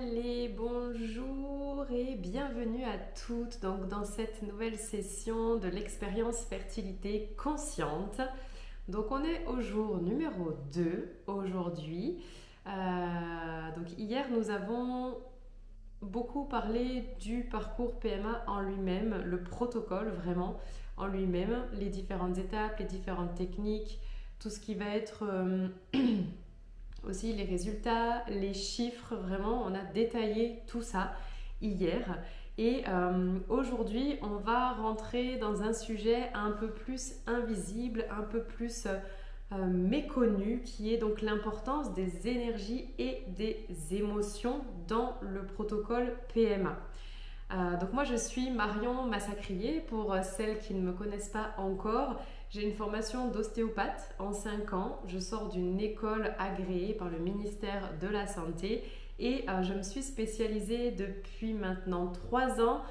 Allez, bonjour et bienvenue à toutes donc, dans cette nouvelle session de l'expérience fertilité consciente. Donc on est au jour numéro 2 aujourd'hui. Donc hier nous avons beaucoup parlé du parcours PMA en lui-même, le protocole vraiment en lui-même, les différentes étapes, les différentes techniques, tout ce qui va être... aussi les résultats, les chiffres, vraiment on a détaillé tout ça hier et aujourd'hui on va rentrer dans un sujet un peu plus invisible, un peu plus méconnu, qui est donc l'importance des énergies et des émotions dans le protocole PMA. Donc moi je suis Marion Massacrier, pour celles qui ne me connaissent pas encore. J'ai une formation d'ostéopathe en 5 ans, je sors d'une école agréée par le ministère de la Santé et je me suis spécialisée depuis maintenant 3 ans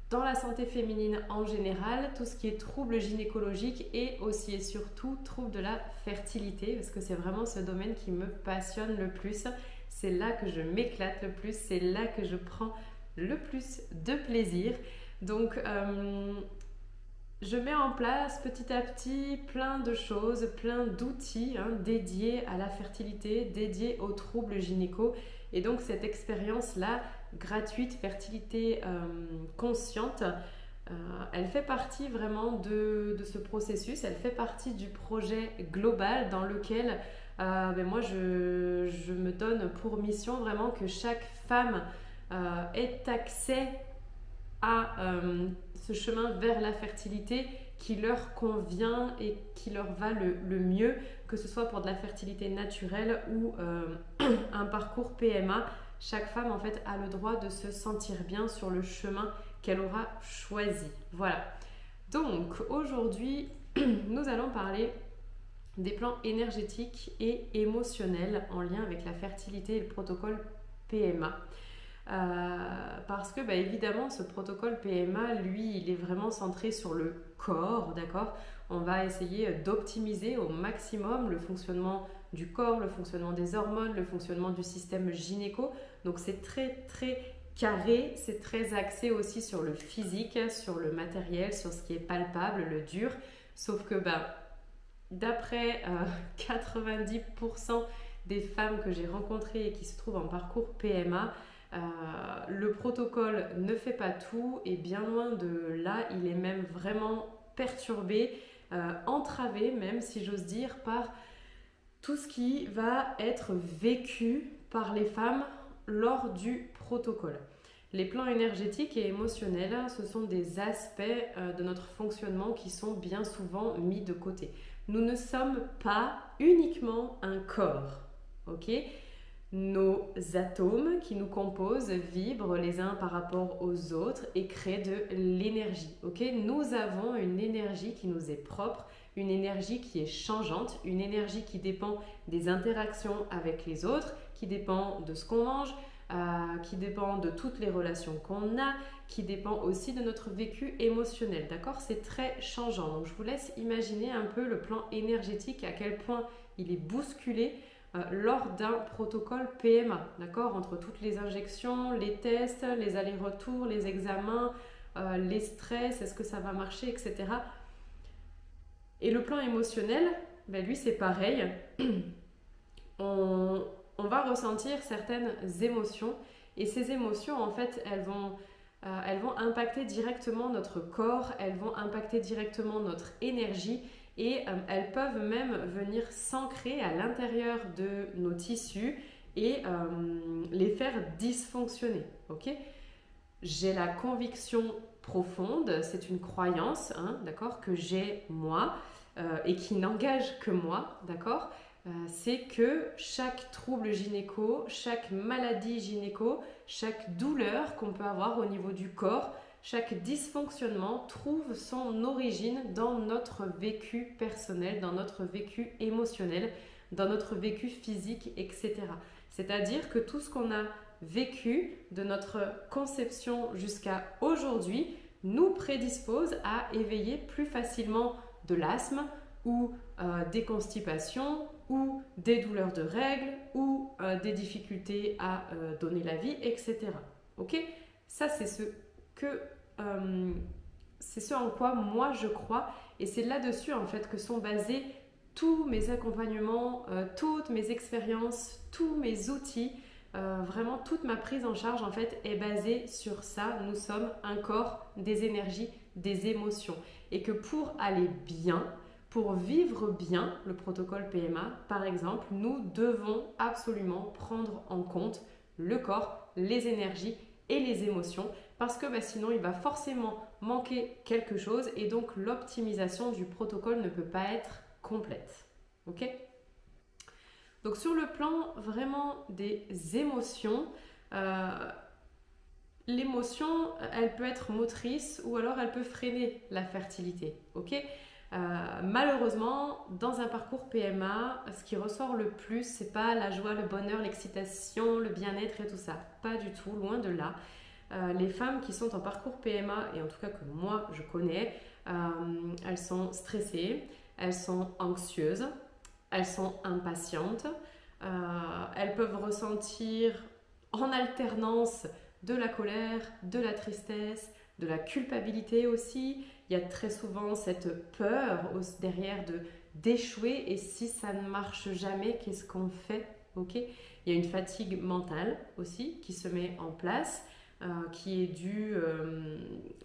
dans la santé féminine en général, tout ce qui est troubles gynécologiques et aussi et surtout troubles de la fertilité, parce que c'est vraiment ce domaine qui me passionne le plus, c'est là que je m'éclate le plus, c'est là que je prends le plus de plaisir. Donc je mets en place petit à petit plein de choses, plein d'outils dédiés à la fertilité, dédiés aux troubles gynéco. Et donc cette expérience-là, gratuite, fertilité consciente, elle fait partie vraiment de ce processus, elle fait partie du projet global dans lequel moi je me donne pour mission vraiment que chaque femme ait accès à ce chemin vers la fertilité qui leur convient et qui leur va le mieux, que ce soit pour de la fertilité naturelle ou un parcours PMA. Chaque femme en fait a le droit de se sentir bien sur le chemin qu'elle aura choisi. Voilà. Donc aujourd'hui, nous allons parler des plans énergétiques et émotionnels en lien avec la fertilité et le protocole PMA. Parce que évidemment ce protocole PMA, lui, il est vraiment centré sur le corps, d'accord? On va essayer d'optimiser au maximum le fonctionnement du corps, le fonctionnement des hormones, le fonctionnement du système gynéco. Donc c'est très carré, c'est très axé aussi sur le physique, sur le matériel, sur ce qui est palpable, le dur. Sauf que d'après 90% des femmes que j'ai rencontrées et qui se trouvent en parcours PMA, le protocole ne fait pas tout, et bien loin de là, il est même vraiment perturbé, entravé même si j'ose dire, par tout ce qui va être vécu par les femmes lors du protocole. Les plans énergétiques et émotionnels, ce sont des aspects de notre fonctionnement qui sont bien souvent mis de côté. Nous ne sommes pas uniquement un corps, ok ? Nos atomes qui nous composent vibrent les uns par rapport aux autres et créent de l'énergie. Okay, nous avons une énergie qui nous est propre, une énergie qui est changeante, une énergie qui dépend des interactions avec les autres, qui dépend de ce qu'on mange, qui dépend de toutes les relations qu'on a, qui dépend aussi de notre vécu émotionnel. D'accord? C'est très changeant. Donc je vous laisse imaginer un peu le plan énergétique, à quel point il est bousculé lors d'un protocole PMA, d'accord, entre toutes les injections, les tests, les allers-retours, les examens, les stress, est-ce que ça va marcher, etc. Et le plan émotionnel, lui c'est pareil. On va ressentir certaines émotions, et ces émotions en fait elles vont impacter directement notre corps, elles vont impacter directement notre énergie. Et elles peuvent même venir s'ancrer à l'intérieur de nos tissus et les faire dysfonctionner. Okay, j'ai la conviction profonde, c'est une croyance, d'accord, que j'ai moi et qui n'engage que moi, d'accord, c'est que chaque trouble gynéco, chaque maladie gynéco, chaque douleur qu'on peut avoir au niveau du corps, chaque dysfonctionnement trouve son origine dans notre vécu personnel, dans notre vécu émotionnel, dans notre vécu physique, etc. C'est-à-dire que tout ce qu'on a vécu de notre conception jusqu'à aujourd'hui nous prédispose à éveiller plus facilement de l'asthme ou des constipations ou des douleurs de règles, ou des difficultés à donner la vie, etc. Ok? Ça, c'est ce en quoi moi je crois, et c'est là-dessus en fait que sont basés tous mes accompagnements, toutes mes expériences, tous mes outils. Vraiment toute ma prise en charge en fait est basée sur ça. Nous sommes un corps, des énergies, des émotions, et que pour aller bien, pour vivre bien le protocole PMA par exemple, nous devons absolument prendre en compte le corps, les énergies et les émotions, parce que sinon il va forcément manquer quelque chose, et donc l'optimisation du protocole ne peut pas être complète. Ok? Donc sur le plan vraiment des émotions, l'émotion, elle peut être motrice ou alors elle peut freiner la fertilité. Ok? Malheureusement, dans un parcours PMA, ce qui ressort le plus, c'est pas la joie, le bonheur, l'excitation, le bien-être et tout ça. Pas du tout, loin de là. Les femmes qui sont en parcours PMA, et en tout cas que moi je connais, elles sont stressées, elles sont anxieuses, elles sont impatientes, elles peuvent ressentir en alternance de la colère, de la tristesse, de la culpabilité aussi. Il y a très souvent cette peur derrière d'échouer, et si ça ne marche jamais, qu'est-ce qu'on fait? Ok? Il y a une fatigue mentale aussi qui se met en place, qui est due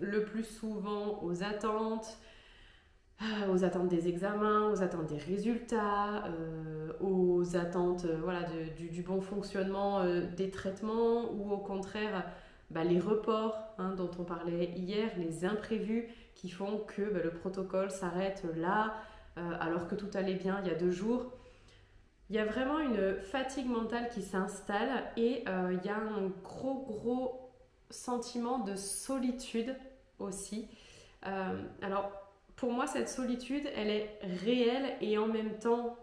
le plus souvent aux attentes des examens, aux attentes des résultats, aux attentes du bon fonctionnement des traitements, ou au contraire les reports dont on parlait hier, les imprévus qui font que le protocole s'arrête là alors que tout allait bien il y a 2 jours. Il y a vraiment une fatigue mentale qui s'installe, et il y a un gros sentiment de solitude aussi. Alors pour moi, cette solitude, elle est réelle et en même temps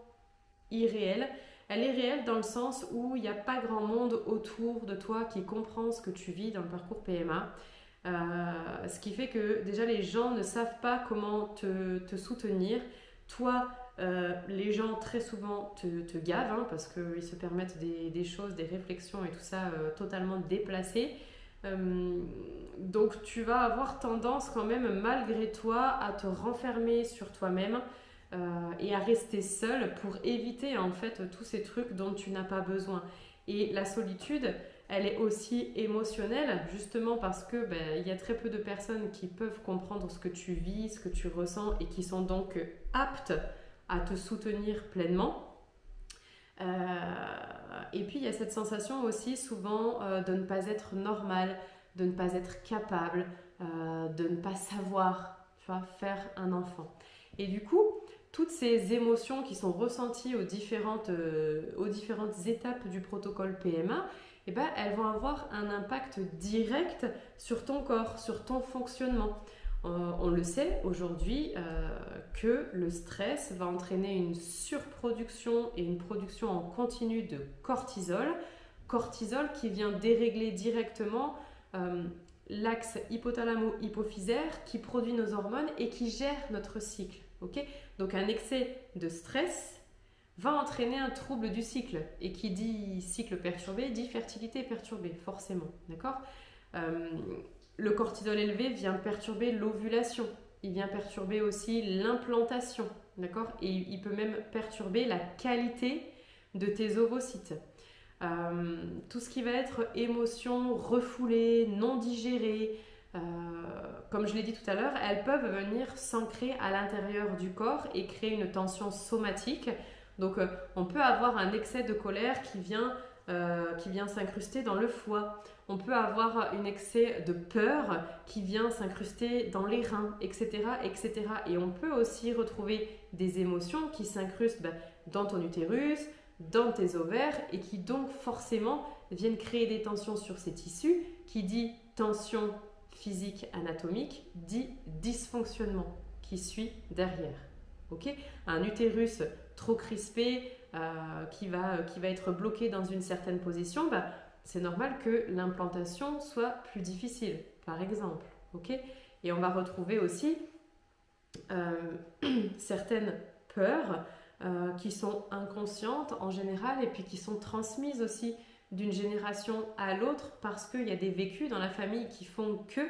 irréelle. Elle est réelle dans le sens où il n'y a pas grand monde autour de toi qui comprend ce que tu vis dans le parcours PMA. Ce qui fait que déjà les gens ne savent pas comment te soutenir. Toi, les gens très souvent te gavent parce qu'ils se permettent des choses, des réflexions et tout ça totalement déplacées. Donc tu vas avoir tendance quand même malgré toi à te renfermer sur toi-même et à rester seul pour éviter en fait tous ces trucs dont tu n'as pas besoin. Et la solitude, elle est aussi émotionnelle, justement parce que il y a très peu de personnes qui peuvent comprendre ce que tu vis, ce que tu ressens, et qui sont donc aptes à te soutenir pleinement. Et puis il y a cette sensation aussi souvent de ne pas être normal, de ne pas être capable, de ne pas savoir, faire un enfant. Et du coup, toutes ces émotions qui sont ressenties aux différentes étapes du protocole PMA, elles vont avoir un impact direct sur ton corps, sur ton fonctionnement. On le sait aujourd'hui que le stress va entraîner une surproduction et une production en continu de cortisol. Cortisol qui vient dérégler directement l'axe hypothalamo-hypophysaire qui produit nos hormones et qui gère notre cycle. Okay? Donc un excès de stress va entraîner un trouble du cycle. Et qui dit cycle perturbé dit fertilité perturbée, forcément. D'accord ? Le cortisol élevé vient perturber l'ovulation. Il vient perturber aussi l'implantation. D'accord ? Et il peut même perturber la qualité de tes ovocytes. Tout ce qui va être émotions refoulées, non digérées, comme je l'ai dit tout à l'heure, elles peuvent venir s'ancrer à l'intérieur du corps et créer une tension somatique. Donc on peut avoir un excès de colère qui vient s'incruster dans le foie. On peut avoir un excès de peur qui vient s'incruster dans les reins, etc., etc. Et on peut aussi retrouver des émotions qui s'incrustent dans ton utérus, dans tes ovaires, et qui donc forcément viennent créer des tensions sur ces tissus. Qui dit tension physique anatomique dit dysfonctionnement qui suit derrière. Okay ? Un utérus trop crispé qui va être bloqué dans une certaine position, c'est normal que l'implantation soit plus difficile, par exemple. Okay ? Et on va retrouver aussi certaines peurs qui sont inconscientes en général et puis qui sont transmises aussi d'une génération à l'autre parce qu'il y a des vécus dans la famille qui font que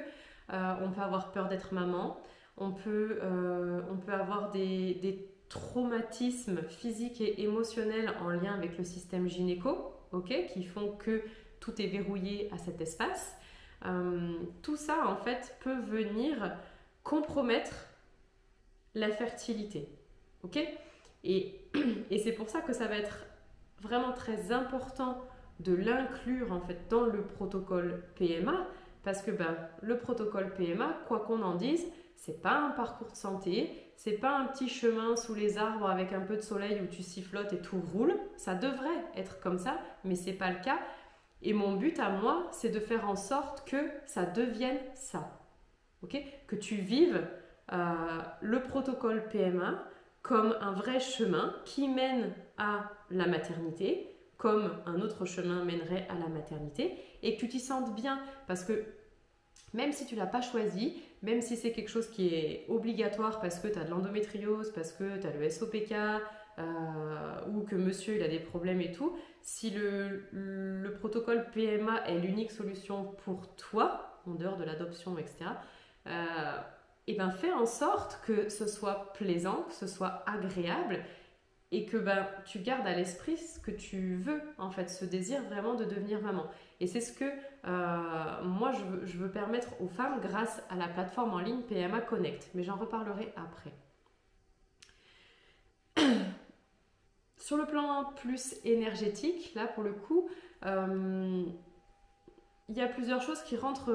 on peut avoir peur d'être maman, on peut avoir des traumatismes physiques et émotionnels en lien avec le système gynéco, qui font que tout est verrouillé à cet espace. Tout ça en fait peut venir compromettre la fertilité, et c'est pour ça que ça va être vraiment très important de l'inclure en fait dans le protocole PMA, parce que le protocole PMA, quoi qu'on en dise, c'est pas un parcours de santé, c'est pas un petit chemin sous les arbres avec un peu de soleil où tu sifflotes et tout roule. Ça devrait être comme ça, mais c'est pas le cas. Et mon but à moi, c'est de faire en sorte que ça devienne ça, que tu vives le protocole PMA comme un vrai chemin qui mène à la maternité, comme un autre chemin mènerait à la maternité, et que tu t'y sentes bien, parce que même si tu ne l'as pas choisi, même si c'est quelque chose qui est obligatoire parce que tu as de l'endométriose, parce que tu as le SOPK, ou que monsieur il a des problèmes et tout, si le protocole PMA est l'unique solution pour toi, en dehors de l'adoption, etc., fais en sorte que ce soit plaisant, que ce soit agréable, et que tu gardes à l'esprit ce que tu veux, en fait, ce désir vraiment de devenir maman. Et c'est ce que moi je veux permettre aux femmes grâce à la plateforme en ligne PMA Connect, mais j'en reparlerai après. Sur le plan plus énergétique, là pour le coup, il y a plusieurs choses qui rentrent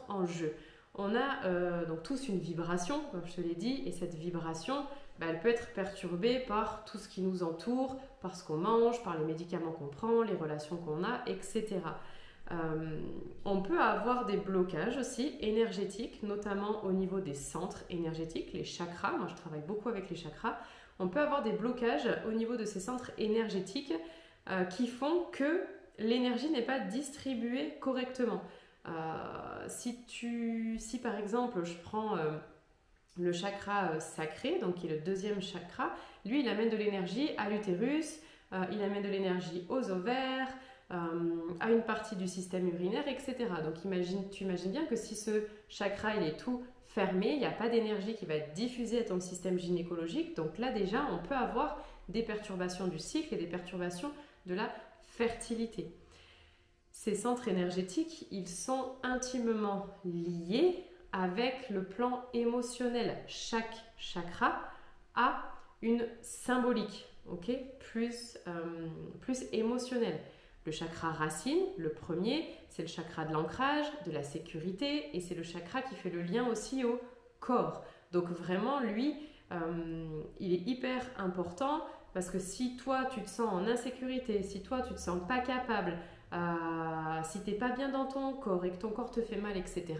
en jeu. On a donc tous une vibration, comme je te l'ai dit, et cette vibration, elle peut être perturbée par tout ce qui nous entoure, par ce qu'on mange, par les médicaments qu'on prend, les relations qu'on a, etc. On peut avoir des blocages aussi énergétiques, notamment au niveau des centres énergétiques, les chakras. Moi, je travaille beaucoup avec les chakras. On peut avoir des blocages au niveau de ces centres énergétiques qui font que l'énergie n'est pas distribuée correctement. Si par exemple, je prends le chakra sacré, donc qui est le deuxième chakra, lui, il amène de l'énergie à l'utérus, il amène de l'énergie aux ovaires, à une partie du système urinaire, etc. Donc tu imagines bien que si ce chakra il est tout fermé, il n'y a pas d'énergie qui va être diffusée à ton système gynécologique. Donc là déjà, on peut avoir des perturbations du cycle et des perturbations de la fertilité. Ces centres énergétiques, ils sont intimement liés avec le plan émotionnel. Chaque chakra a une symbolique, plus émotionnelle. Le chakra racine, le premier, c'est le chakra de l'ancrage, de la sécurité, et c'est le chakra qui fait le lien aussi au corps. Donc vraiment, lui, il est hyper important parce que si toi, tu te sens en insécurité, si toi, tu ne te sens pas capable, si tu n'es pas bien dans ton corps et que ton corps te fait mal, etc.,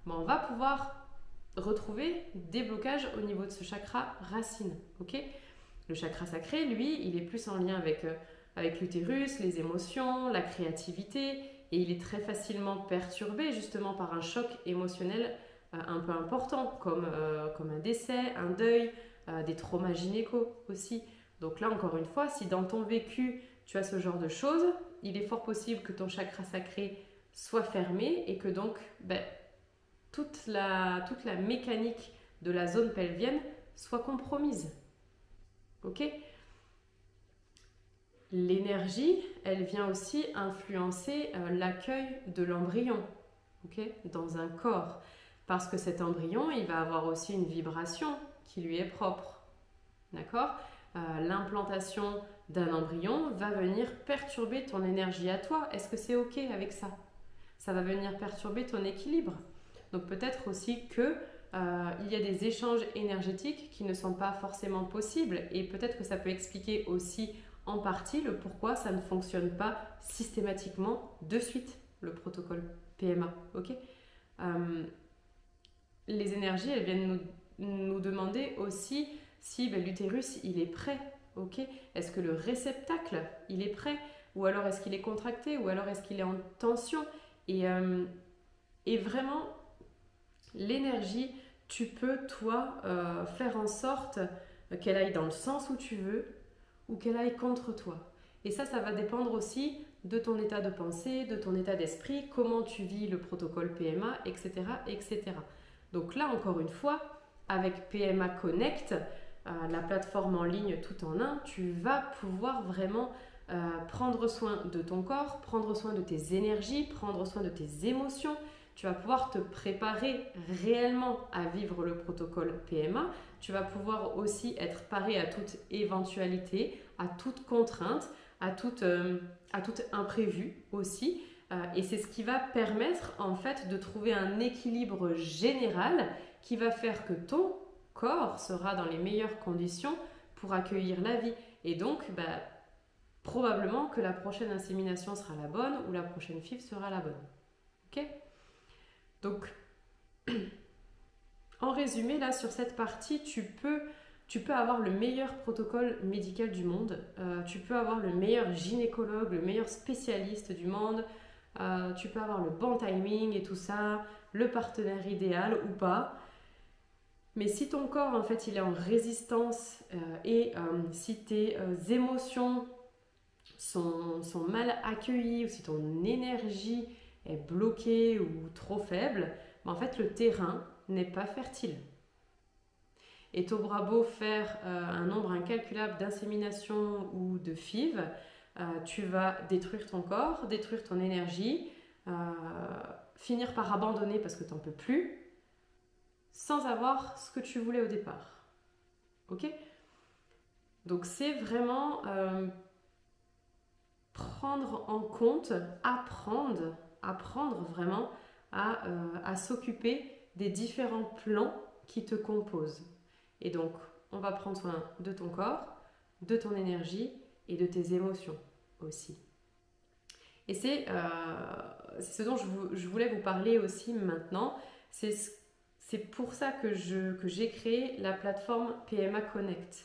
on va pouvoir retrouver des blocages au niveau de ce chakra racine. Le chakra sacré, lui, il est plus en lien avec l'utérus, les émotions, la créativité, et il est très facilement perturbé justement par un choc émotionnel un peu important, comme un décès, un deuil, des traumas gynéco aussi. Donc là, encore une fois, si dans ton vécu, tu as ce genre de choses, il est fort possible que ton chakra sacré soit fermé et que donc toute la mécanique de la zone pelvienne soit compromise. L'énergie, elle vient aussi influencer l'accueil de l'embryon dans un corps. Parce que cet embryon, il va avoir aussi une vibration qui lui est propre. D'accord ? L'implantation d'un embryon va venir perturber ton énergie à toi. Est-ce que c'est OK avec ça ? Ça va venir perturber ton équilibre. Donc peut-être aussi que il y a des échanges énergétiques qui ne sont pas forcément possibles, et peut-être que ça peut expliquer aussi en partie le pourquoi ça ne fonctionne pas systématiquement de suite, le protocole PMA. Les énergies, elles viennent nous demander aussi si l'utérus il est prêt. Est-ce que le réceptacle il est prêt, ou alors est-ce qu'il est contracté, ou alors est-ce qu'il est en tension, et vraiment l'énergie, tu peux toi faire en sorte qu'elle aille dans le sens où tu veux ou qu'elle aille contre toi. Et ça va dépendre aussi de ton état de pensée, de ton état d'esprit, comment tu vis le protocole PMA, etc., etc. Donc là, encore une fois, avec PMA Connect, la plateforme en ligne tout en un, tu vas pouvoir vraiment prendre soin de ton corps, prendre soin de tes énergies, prendre soin de tes émotions. Tu vas pouvoir te préparer réellement à vivre le protocole PMA. Tu vas pouvoir aussi être paré à toute éventualité, à toute contrainte, à toute imprévu aussi. Et c'est ce qui va permettre en fait de trouver un équilibre général qui va faire que ton corps sera dans les meilleures conditions pour accueillir la vie. Et donc, probablement que la prochaine insémination sera la bonne ou la prochaine FIV sera la bonne. Ok ? Donc, en résumé, là, sur cette partie, tu peux avoir le meilleur protocole médical du monde, tu peux avoir le meilleur gynécologue, le meilleur spécialiste du monde, tu peux avoir le bon timing et tout ça, le partenaire idéal ou pas. Mais si ton corps, en fait, il est en résistance et si tes émotions sont mal accueillies ou si ton énergie est bloquée ou trop faible, en fait, le terrain n'est pas fertile. Et t'auras beau faire un nombre incalculable d'inséminations ou de FIV, tu vas détruire ton corps, détruire ton énergie, finir par abandonner parce que tu n'en peux plus, sans avoir ce que tu voulais au départ. Ok ? Donc c'est vraiment prendre en compte, apprendre vraiment à s'occuper des différents plans qui te composent. Et donc, on va prendre soin de ton corps, de ton énergie et de tes émotions aussi. Et c'est ce dont je voulais vous parler aussi maintenant. C'est pour ça que j'ai créé la plateforme PMA Connect.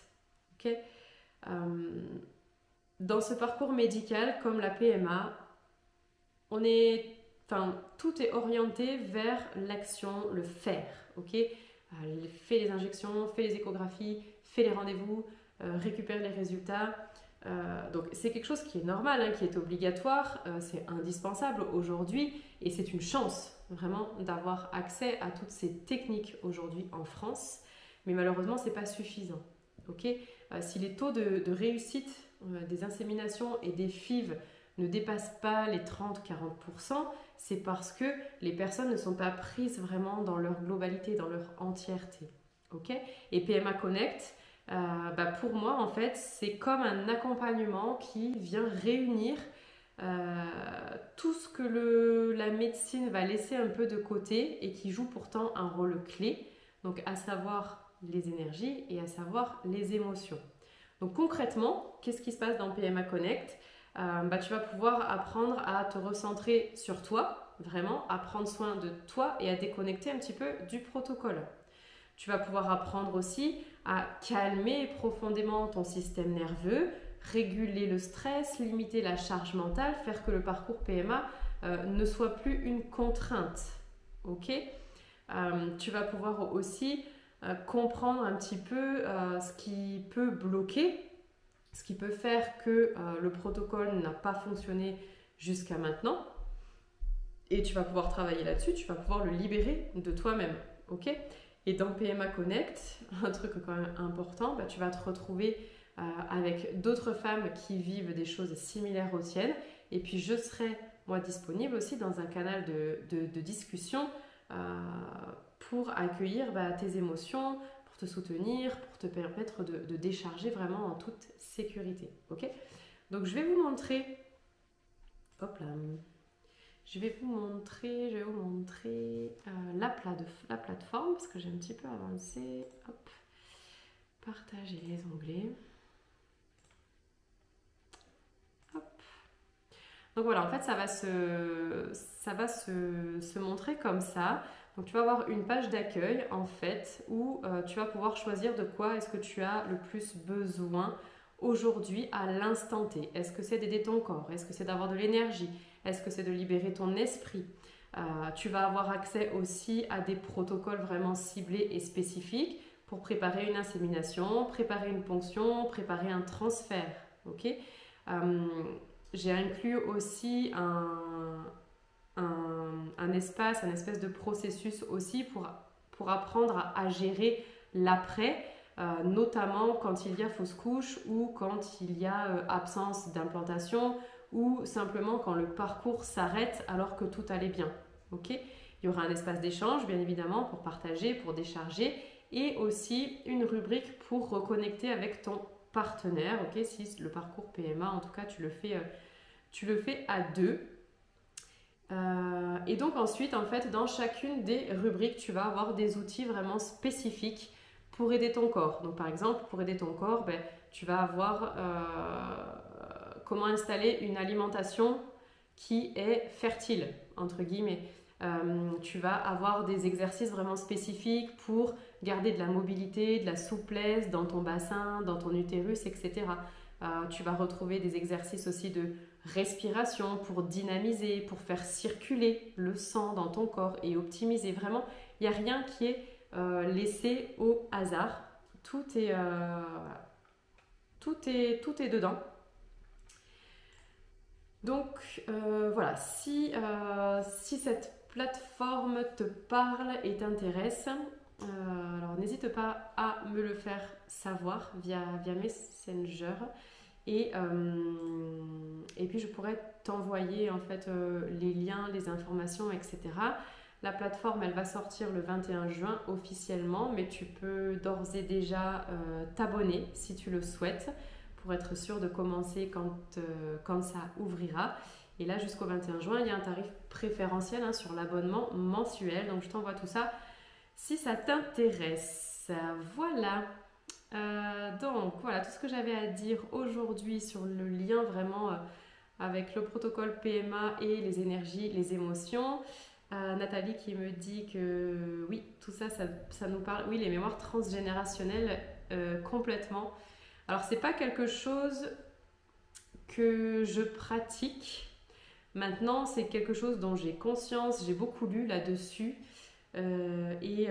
Okay, dans ce parcours médical, comme la PMA, tout est orienté vers l'action, le faire. Okay, fais les injections, fais les échographies, fais les rendez-vous, récupère les résultats. Donc c'est quelque chose qui est normal, qui est obligatoire, c'est indispensable aujourd'hui et c'est une chance vraiment d'avoir accès à toutes ces techniques aujourd'hui en France, mais malheureusement c'est pas suffisant. Okay, si les taux de réussite des inséminations et des FIV ne dépassent pas les 30-40%, c'est parce que les personnes ne sont pas prises vraiment dans leur globalité, dans leur entièreté. Okay, et PMA Connect, pour moi en fait c'est comme un accompagnement qui vient réunir tout ce que la médecine va laisser un peu de côté et qui joue pourtant un rôle clé, donc à savoir les énergies et à savoir les émotions. Donc concrètement, qu'est-ce qui se passe dans PMA Connect ? Tu vas pouvoir apprendre à te recentrer sur toi, vraiment à prendre soin de toi et à déconnecter un petit peu du protocole. Tu vas pouvoir apprendre aussi à calmer profondément ton système nerveux, réguler le stress, limiter la charge mentale, faire que le parcours PMA ne soit plus une contrainte. Okay, tu vas pouvoir aussi comprendre un petit peu ce qui peut bloquer, ce qui peut faire que le protocole n'a pas fonctionné jusqu'à maintenant. Et tu vas pouvoir travailler là-dessus, tu vas pouvoir le libérer de toi-même. Okay, et dans PMA Connect, un truc quand même important, tu vas te retrouver avec d'autres femmes qui vivent des choses similaires aux tiennes. Et puis je serai moi disponible aussi dans un canal de discussion pour accueillir tes émotions, pour te soutenir, pour te permettre de décharger vraiment en toute sécurité. Okay, donc je vais vous montrer. Hop là. Je vais vous montrer la plateforme parce que j'ai un petit peu avancé. Hop. Partager les onglets. Hop. Donc voilà, en fait, ça va se montrer comme ça. Donc tu vas avoir une page d'accueil en fait où tu vas pouvoir choisir de quoi est-ce que tu as le plus besoin aujourd'hui à l'instant T. Est-ce que c'est d'aider ton corps? Est-ce que c'est d'avoir de l'énergie? Est-ce que c'est de libérer ton esprit? Tu vas avoir accès aussi à des protocoles vraiment ciblés et spécifiques pour préparer une insémination, préparer une ponction, préparer un transfert. Ok. J'ai inclus aussi un espèce de processus aussi pour apprendre à gérer l'après, notamment quand il y a fausse couche ou quand il y a absence d'implantation ou simplement quand le parcours s'arrête alors que tout allait bien. Okay. Il y aura un espace d'échange bien évidemment pour partager, pour décharger et aussi une rubrique pour reconnecter avec ton partenaire. Okay. Si le parcours PMA, en tout cas tu le fais à deux. Et donc ensuite, en fait, dans chacune des rubriques, tu vas avoir des outils vraiment spécifiques pour aider ton corps. Donc par exemple, pour aider ton corps, tu vas avoir comment installer une alimentation qui est fertile, entre guillemets. Tu vas avoir des exercices vraiment spécifiques pour garder de la mobilité, de la souplesse dans ton bassin, dans ton utérus, etc. Tu vas retrouver des exercices aussi de respiration pour dynamiser, pour faire circuler le sang dans ton corps et optimiser. Vraiment, il n'y a rien qui est laissé au hasard. Tout est dedans. Donc voilà, si cette plateforme te parle et t'intéresse, alors n'hésite pas à me le faire savoir via Messenger et puis je pourrais t'envoyer en fait les liens, les informations, etc. La plateforme elle va sortir le 21 juin officiellement, mais tu peux d'ores et déjà t'abonner si tu le souhaites pour être sûr de commencer quand ça ouvrira. Et là, jusqu'au 21 juin, il y a un tarif préférentiel sur l'abonnement mensuel. Donc, je t'envoie tout ça si ça t'intéresse. Voilà. Donc, voilà tout ce que j'avais à dire aujourd'hui sur le lien vraiment avec le protocole PMA et les énergies, les émotions. Nathalie qui me dit que oui, tout ça, ça nous parle. Oui, les mémoires transgénérationnelles, complètement. Alors, c'est pas quelque chose que je pratique. Maintenant, c'est quelque chose dont j'ai conscience, j'ai beaucoup lu là-dessus et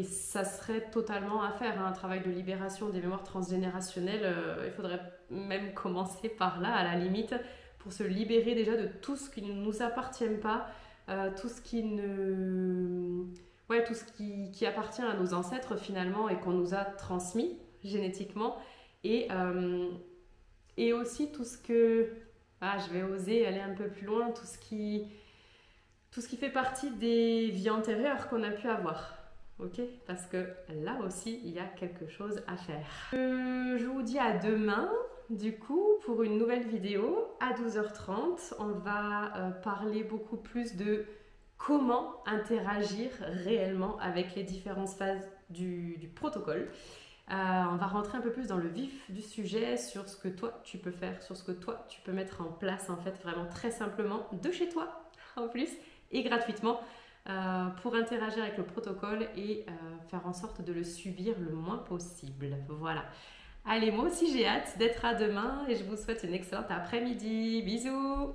ça serait totalement à faire, un travail de libération des mémoires transgénérationnelles. Il faudrait même commencer par là, à la limite, pour se libérer déjà de tout ce qui ne nous appartient pas, tout ce qui appartient à nos ancêtres finalement et qu'on nous a transmis génétiquement et aussi tout ce que... je vais oser aller un peu plus loin, tout ce qui fait partie des vies antérieures qu'on a pu avoir. Ok ? Parce que là aussi, il y a quelque chose à faire. Je vous dis à demain, du coup, pour une nouvelle vidéo à 12h30. On va parler beaucoup plus de comment interagir réellement avec les différentes phases du protocole. On va rentrer un peu plus dans le vif du sujet sur ce que toi tu peux faire, sur ce que toi tu peux mettre en place en fait vraiment très simplement de chez toi en plus et gratuitement pour interagir avec le protocole et faire en sorte de le subir le moins possible. Voilà. Allez, moi aussi j'ai hâte d'être à demain et je vous souhaite une excellente après-midi. Bisous!